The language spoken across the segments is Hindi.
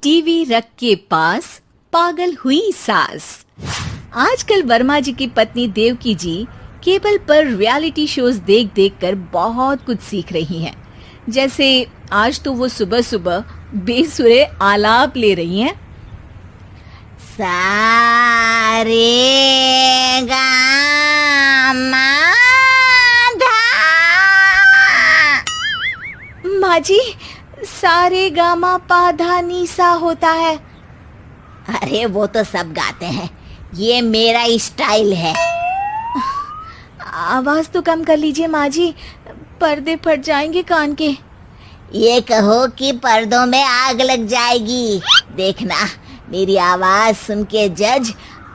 टीवी रख के पास पागल हुई सास। आजकल वर्मा जी की पत्नी देवकी जी केबल पर रियलिटी शोज देख देख कर बहुत कुछ सीख रही हैं। जैसे आज तो वो सुबह सुबह बेसुरे आलाप ले रही हैं। सा रे गा मा धा। माँ जी, सारे गामा पा धा नी सा होता है। अरे वो तो सब गाते हैं, ये मेरा स्टाइल है। आवाज तो कम कर लीजिए माँ जी, पर्दे फट जाएंगे कान के। ये कहो कि पर्दों में आग लग जाएगी। देखना, मेरी आवाज सुन के जज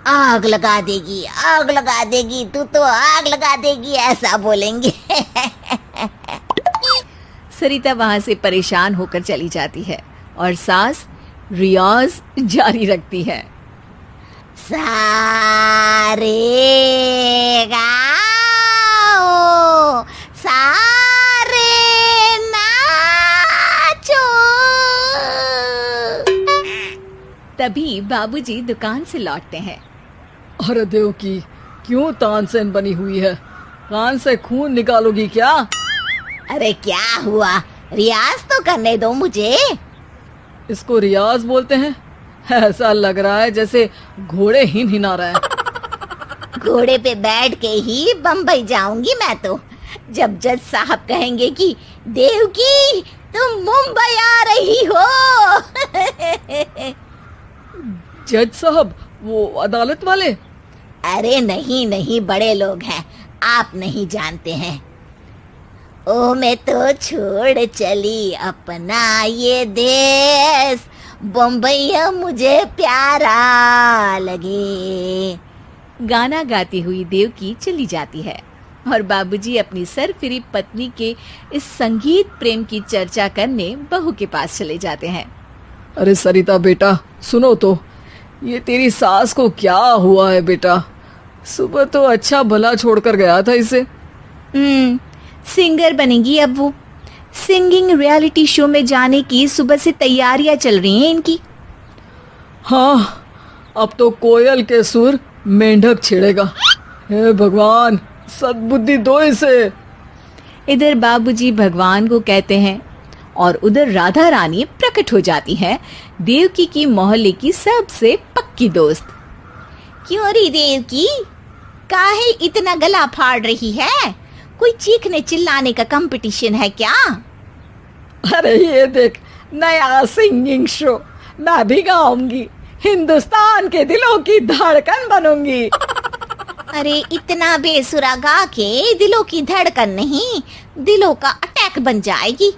आग लगा देगी, आग लगा देगी, तू तो आग लगा देगी, ऐसा बोलेंगे। सरिता वहां से परेशान होकर चली जाती है और सास रियाज जारी रखती है। सा रे गा ओ, सा रे नाचो। तभी बाबूजी दुकान से लौटते हैं। अरे देवकी, क्यों तानसेन बनी हुई है? कान से खून निकालोगी क्या? अरे क्या हुआ, रियाज तो करने दो मुझे। इसको रियाज बोलते हैं? ऐसा लग रहा है जैसे घोड़े हिना रहा है। घोड़े पे बैठ के ही बम्बई जाऊंगी मैं तो, जब जज साहब कहेंगे कि देवकी तुम मुंबई आ रही हो। जज साहब, वो अदालत वाले? अरे नहीं नहीं, बड़े लोग हैं, आप नहीं जानते हैं। ओ मैं तो छोड़ चली अपना ये देश, बम्बई मुझे प्यारा लगे। गाना गाती हुई देवकी चली जाती है और बाबूजी अपनी सरफिरी पत्नी के इस संगीत प्रेम की चर्चा करने बहू के पास चले जाते हैं। अरे सरिता बेटा, सुनो तो, ये तेरी सास को क्या हुआ है बेटा? सुबह तो अच्छा भला छोड़कर गया था इसे। सिंगर बनेगी अब वो। सिंगिंग रियलिटी शो में जाने की सुबह से तैयारियां चल रही हैं इनकी। हाँ, अब तो कोयल के सुर मेंढक छेड़ेगा। हे भगवान, सद्बुद्धि दो इसे। इधर बाबूजी भगवान को कहते हैं और उधर राधा रानी प्रकट हो जाती है, देवकी की मोहल्ले की सबसे पक्की दोस्त। क्यों री देवकी, काहे इतना गला फाड़ रही है? कोई चीखने चिल्लाने का कंपटीशन है क्या? अरे ये देख, नया सिंगिंग शो, मैं भी गाऊंगी, हिंदुस्तान के दिलों की धड़कन बनूंगी। अरे इतना बेसुरा गा के दिलों की धड़कन नहीं, दिलों का अटैक बन जाएगी।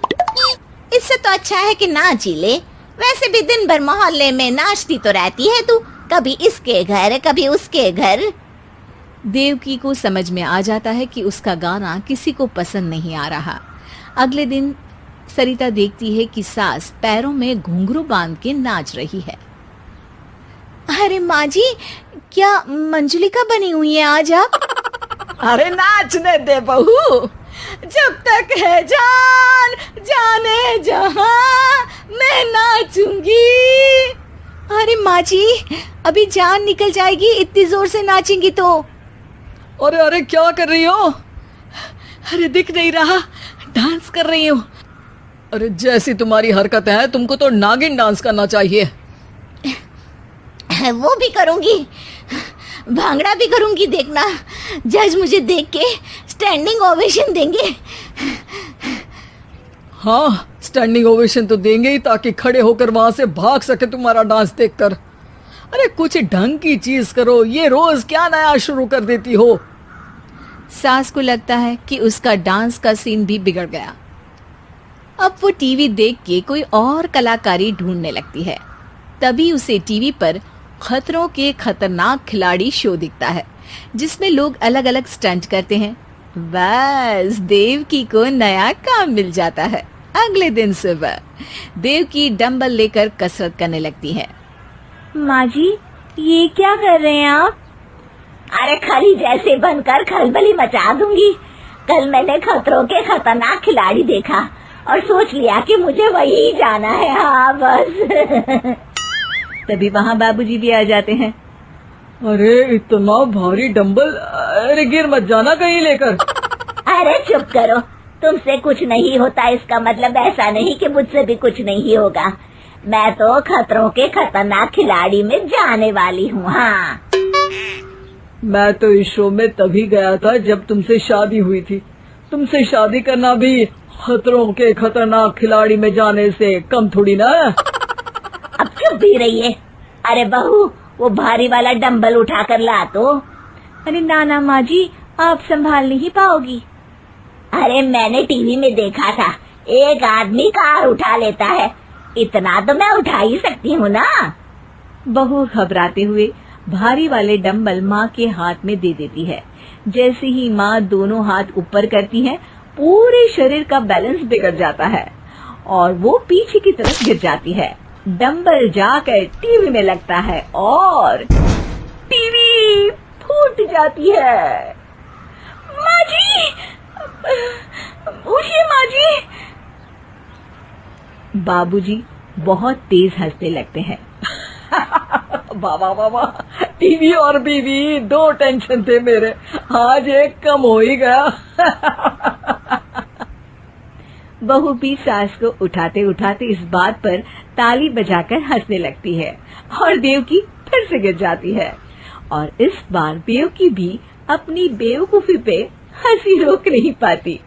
इससे तो अच्छा है कि नाच ही ले। वैसे भी दिन भर मोहल्ले में नाचती तो रहती है तू, कभी इसके घर कभी उसके घर। देवकी को समझ में आ जाता है कि उसका गाना किसी को पसंद नहीं आ रहा। अगले दिन सरिता देखती है कि सास पैरों में घुंघरू बांध के नाच रही है। अरे माँ जी, क्या मंजुलिका बनी हुई है आज आप? अरे नाचने दे बहू, जब तक है जान जाने जहां मैं नाचूंगी। अरे माँ जी, अभी जान निकल जाएगी इतनी जोर से नाचेंगी तो। अरे अरे, क्या कर रही हो? अरे दिख नहीं रहा, डांस कर रही हूँ। अरे जैसी तुम्हारी हरकत है, तुमको तो नागिन डांस करना चाहिए। वो भी करूंगी, भांगड़ा भी करूंगी, देखना जज मुझे देख के स्टैंडिंग ओवेशन देंगे। हाँ, स्टैंडिंग ओवेशन तो देंगे ही, ताकि खड़े होकर वहां से भाग सके तुम्हारा डांस देखकर। अरे कुछ ढंग की चीज करो, ये रोज क्या नया शुरू कर देती हो? सास को लगता है कि उसका डांस का सीन भी बिगड़ गया। अब वो टीवी देख के कोई और कलाकारी ढूंढने लगती है। तभी उसे टीवी पर खतरों के खतरनाक खिलाड़ी शो दिखता है, जिसमें लोग अलग अलग स्टंट करते हैं। बस देवकी को नया काम मिल जाता है। अगले दिन सुबह देवकी डंबल लेकर कसरत करने लगती है। माँ जी, ये क्या कर रहे हैं आप? अरे खली जैसे बनकर खलबली मचा दूंगी। कल मैंने खतरों के खतरनाक खिलाड़ी देखा, और सोच लिया कि मुझे वही जाना है। हाँ बस। तभी वहाँ बाबूजी भी आ जाते हैं। अरे इतना भारी डंबल, अरे गिर मत जाना कहीं लेकर। अरे चुप करो, तुमसे कुछ नहीं होता इसका मतलब ऐसा नहीं कि मुझसे भी कुछ नहीं होगा। मैं तो खतरों के खतरनाक खिलाड़ी में जाने वाली हूँ। हाँ मैं तो इस शो में तभी गया था जब तुमसे शादी हुई थी। तुमसे शादी करना भी खतरों के खतरनाक खिलाड़ी में जाने से कम थोड़ी ना। अब चुप भी रहिए। अरे बहू, वो भारी वाला डंबल उठा कर ला तो। अरे ना माँ जी, आप संभाल नहीं पाओगी। अरे मैंने टीवी में देखा था, एक आदमी कार उठा लेता है, इतना तो मैं उठा ही सकती हूँ ना। बहू घबराते हुए भारी वाले डंबल माँ के हाथ में दे देती है। जैसे ही माँ दोनों हाथ ऊपर करती है, पूरे शरीर का बैलेंस बिगड़ जाता है और वो पीछे की तरफ गिर जाती है। डंबल जाकर टीवी में लगता है और टीवी फूट जाती है। माँ जी, उठिए माँ जी। बाबूजी बहुत तेज हंसने लगते हैं। बाबा बाबा, टीवी और बीवी दो टेंशन थे मेरे, आज एक कम हो ही गया। बहू भी सास को उठाते उठाते इस बात पर ताली बजाकर हंसने लगती है और देवकी फिर से गिर जाती है। और इस बार देवकी भी अपनी बेवकूफी पे हंसी रोक नहीं पाती।